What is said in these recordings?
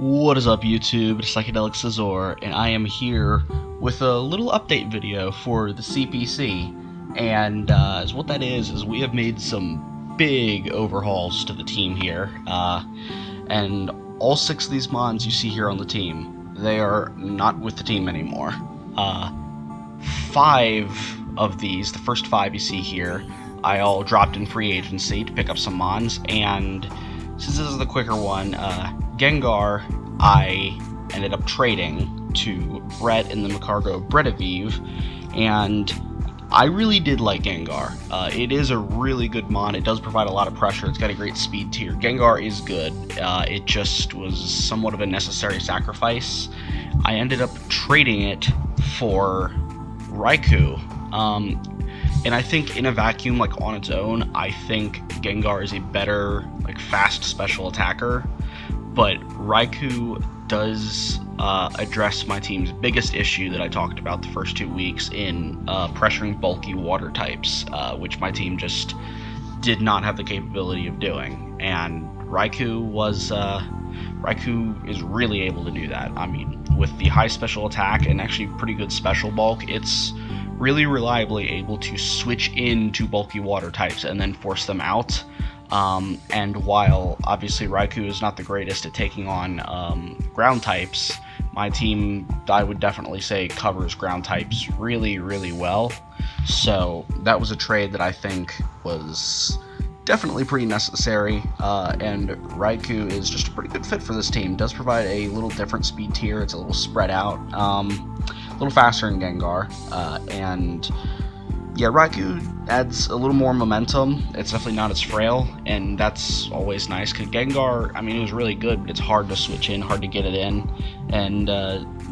What is up, YouTube? It's Psychedelic Scizor, and I am here with a little update video for the CPC. And what that is we have made some big overhauls to the team here. And all 6 of these mons you see here on the team, they are not with the team anymore. 5 of these, the first 5 you see here, I all dropped in free agency to pick up some mons, and since this is the quicker one, Gengar, I ended up trading to Brett in the Macargo Bretavive, and I really did like Gengar. It is a really good mon. It does provide a lot of pressure. It's got a great speed tier. Gengar is good. It just was somewhat of a necessary sacrifice. I ended up trading it for Raikou. And I think in a vacuum, like on its own, I think Gengar is a better, like, fast special attacker. But Raikou does address my team's biggest issue that I talked about the first 2 weeks in pressuring bulky water types, which my team just did not have the capability of doing. And Raikou is really able to do that. I mean, with the high special attack and actually pretty good special bulk, it's really reliably able to switch into bulky water types and then force them out. And while obviously Raikou is not the greatest at taking on ground types, my team, I would definitely say, covers ground types really, really well. So that was a trade that I think was definitely pretty necessary, and Raikou is just a pretty good fit for this team. It does provide a little different speed tier. It's a little spread out, a little faster than Gengar, and yeah, Raikou adds a little more momentum. It's definitely not as frail, and that's always nice, because Gengar, I mean, it was really good, but it's hard to switch in, hard to get it in, and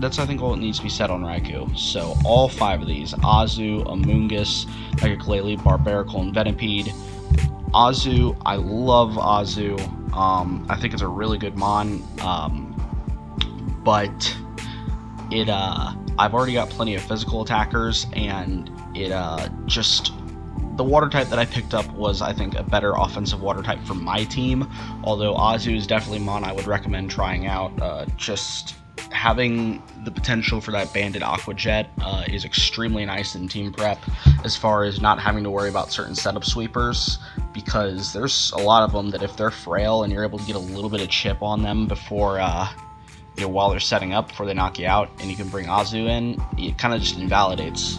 that's, I think, all that needs to be said on Raikou. So all 5 of these, Azu, Amoonguss, Mega Glalie, Barbaracle, and Venipede. Azu, I love Azu. I think it's a really good mon, but it, I've already got plenty of physical attackers, and it just, the water type that I picked up was, I think, a better offensive water type for my team, although Azu is definitely mon I would recommend trying out. Just having the potential for that banded Aqua Jet is extremely nice in team prep, as far as not having to worry about certain setup sweepers, because there's a lot of them that if they're frail and you're able to get a little bit of chip on them before while they're setting up, before they knock you out, and you can bring Azu in, it kind of just invalidates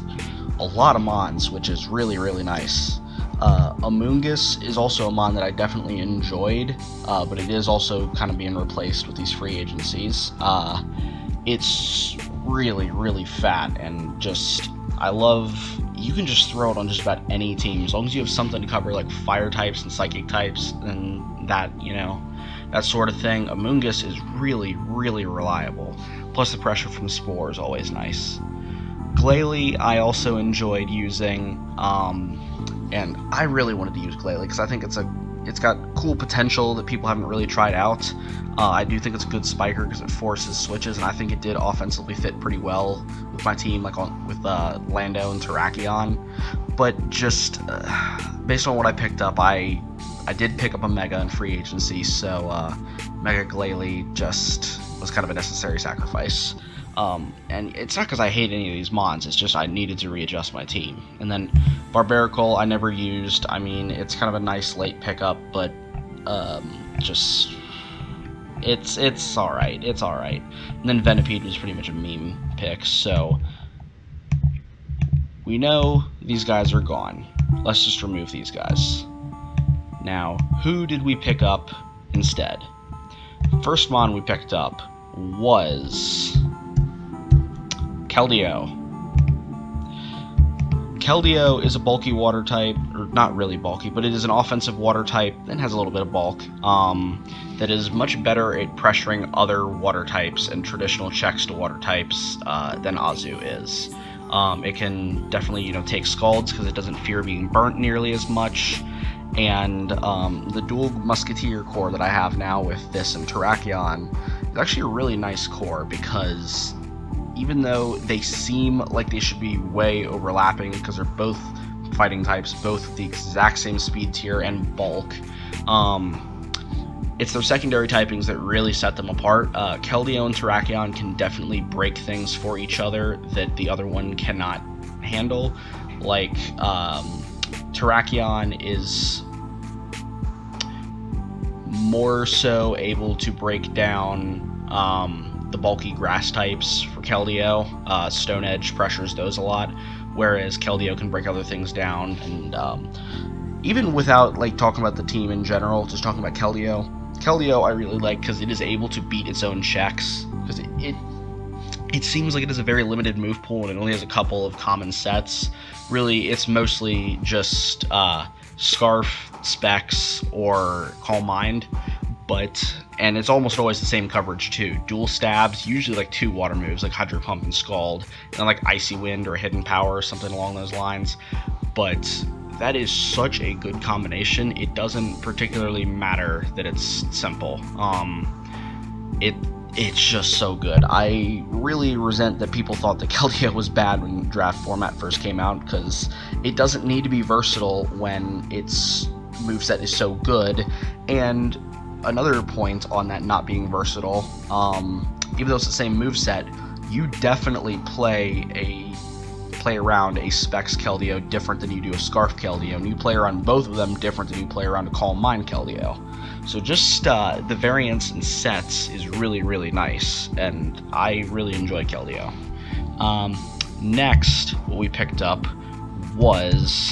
a lot of mons, which is really, really nice. Amoonguss is also a mon that I definitely enjoyed, but it is also kind of being replaced with these free agencies. It's really, really fat, and just, I love, you can just throw it on just about any team, as long as you have something to cover, like fire types and psychic types, and that, that sort of thing. Amoonguss is really, really reliable. Plus the pressure from Spore is always nice. Glalie I also enjoyed using, and I really wanted to use Glalie because I think it's got cool potential that people haven't really tried out. I do think it's a good spiker because it forces switches, and I think it did offensively fit pretty well with my team, like with Lando and Terrakion. But just based on what I picked up, I did pick up a Mega in free agency, so Mega Glalie just was kind of a necessary sacrifice. And it's not because I hate any of these mons, it's just I needed to readjust my team. And then Barbaracle I never used. I mean, it's kind of a nice late pickup, but just it's alright, it's alright. And then Venipede was pretty much a meme pick, so we know these guys are gone. Let's just remove these guys. Now, who did we pick up instead? First mon we picked up was Keldeo. Keldeo is a bulky water type, or not really bulky, but it is an offensive water type and has a little bit of bulk, that is much better at pressuring other water types and traditional checks to water types than Azu is. It can definitely, take Scalds because it doesn't fear being burnt nearly as much, and the dual Musketeer core that I have now with this and Terrakion is actually a really nice core, because even though they seem like they should be way overlapping because they're both fighting types, both with the exact same speed tier and bulk, it's their secondary typings that really set them apart. Keldeo and Terrakion can definitely break things for each other that the other one cannot handle. Like, Terrakion is more so able to break down the bulky grass types for Keldeo. Stone Edge pressures those a lot, whereas Keldeo can break other things down. And even without like talking about the team in general, just talking about Keldeo I really like because it is able to beat its own checks, because it seems like it has a very limited move pool and it only has a couple of common sets. Really, it's mostly just Scarf, Specs, or Calm Mind, and it's almost always the same coverage too. Dual stabs, usually like 2 water moves like Hydro Pump and Scald, and then like Icy Wind or Hidden Power or something along those lines. But that is such a good combination. It doesn't particularly matter that it's simple. It's just so good. I really resent that people thought that Keldeo was bad when draft format first came out, because it doesn't need to be versatile when its moveset is so good. And another point on that not being versatile, even though it's the same moveset, you definitely play around a Specs Keldeo different than you do a Scarf Keldeo, and you play around both of them different than you play around a Calm Mind Keldeo. So just the variance in sets is really, really nice, and I really enjoy Keldeo. Next, what we picked up was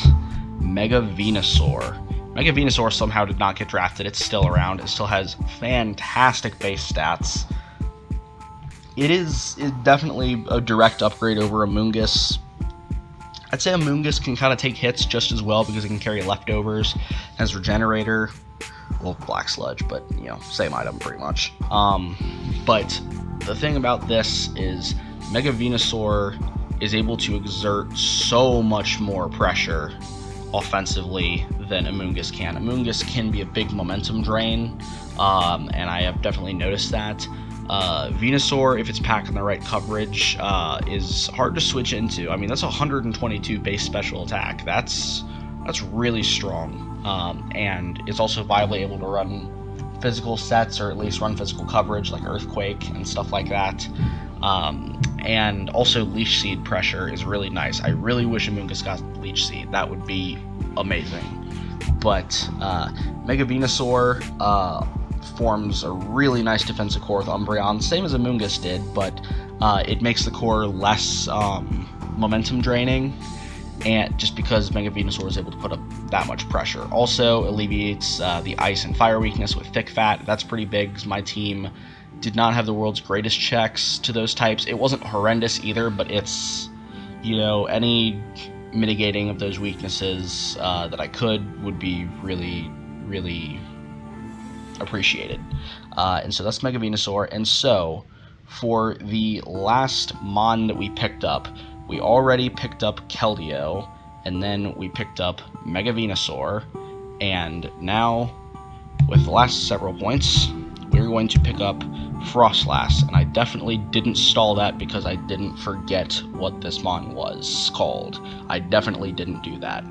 Mega Venusaur. Mega Venusaur somehow did not get drafted. It's still around. It still has fantastic base stats. It is definitely a direct upgrade over Amoonguss. I'd say Amoonguss can kind of take hits just as well because it can carry leftovers, has Regenerator, well, Black Sludge, but you know, same item pretty much. But the thing about this is Mega Venusaur is able to exert so much more pressure offensively than Amoonguss can. Amoonguss can be a big momentum drain, and I have definitely noticed that. Venusaur, if it's packed in the right coverage, is hard to switch into. I mean, that's 122 base special attack. That's really strong. And it's also viably able to run physical sets, or at least run physical coverage like Earthquake and stuff like that. And also Leech Seed pressure is really nice. I really wish Amoonguss got Leech Seed. That would be amazing. But Mega Venusaur forms a really nice defensive core with Umbreon, same as Amoonguss did, but it makes the core less momentum draining, and just because Mega Venusaur is able to put up that much pressure. Also alleviates the ice and fire weakness with Thick Fat. That's pretty big because my team did not have the world's greatest checks to those types. It wasn't horrendous either, but it's, you know, any mitigating of those weaknesses that I could would be really, really appreciated. And so that's Mega Venusaur. And so for the last Mon that we picked up, we already picked up Keldeo, and then we picked up Mega Venusaur, and now with the last several points we're going to pick up Frostlass. And I definitely didn't stall that because I didn't forget what this Mon was called. I definitely didn't do that.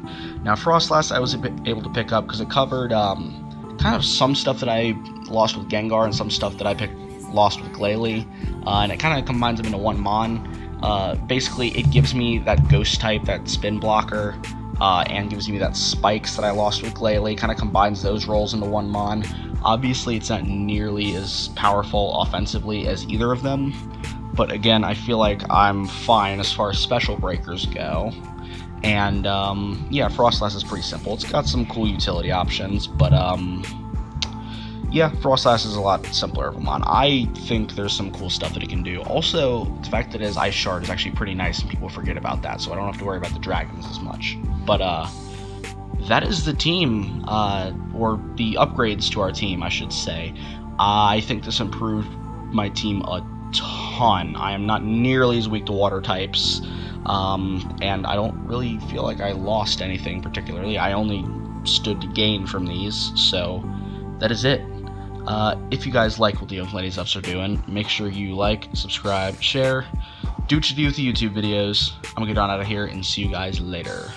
Now Frostlass I was able to pick up because it covered kind of some stuff that I lost with Gengar and some stuff that I lost with Glalie, and it kind of combines them into one Mon. Basically, it gives me that Ghost type, that Spin Blocker, and gives me that Spikes that I lost with Glalie, kind of combines those roles into one Mon. Obviously, it's not nearly as powerful offensively as either of them, but again, I feel like I'm fine as far as special breakers go. And yeah, Frostlass is pretty simple. It's got some cool utility options, but yeah, Frostlass is a lot simpler of a Mon. I think there's some cool stuff that it can do. Also, the fact that it has Ice Shard is actually pretty nice, and people forget about that, so I don't have to worry about the dragons as much. But that is the team, or the upgrades to our team, I should say. I think this improved my team a ton. I am not nearly as weak to water types, and I don't really feel like I lost anything particularly. I only stood to gain from these, so that is it. If you guys like what the Young Ladies Ups are doing, make sure you like, subscribe, share, do what you do with the YouTube videos. I'm gonna get on out of here and see you guys later.